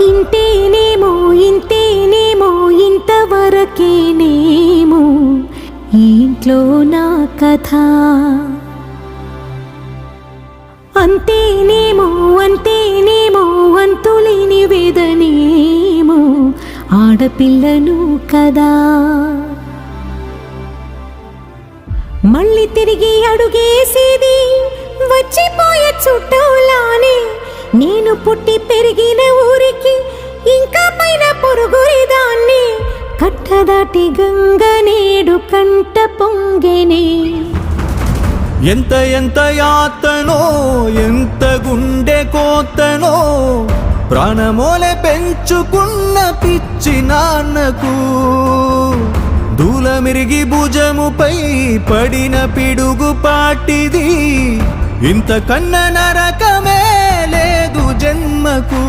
ఇంతేనేమో ఇంతేనేమో ఇంతవరకేనేమో ఈ ఇంట్లో నా కథ. అంతేనేమో అంతేనేమో అంతులేని వేదనేమో ఆడపిల్లను కదా. మళ్ళీ తిరిగి అడుగేసేది వచ్చిపోయే చుట్టూలానే. నేను పుట్టి పెరిగిన ఊరికి ఇంకా పైన పొరుగురిదాన్ని. కట్టదాటి గంగ నేడు కంట పొంగెనే. ఎంత ఎంత యాతనో ఎంత గుండె కోతనో ప్రాణమోలే పెంచుకున్న పిచ్చి నాన్నకు. దూలమిరిగి భుజముపై పడిన పిడుగు పాటిది. ఇంత కన్న నరకమే లేదు జన్మకు.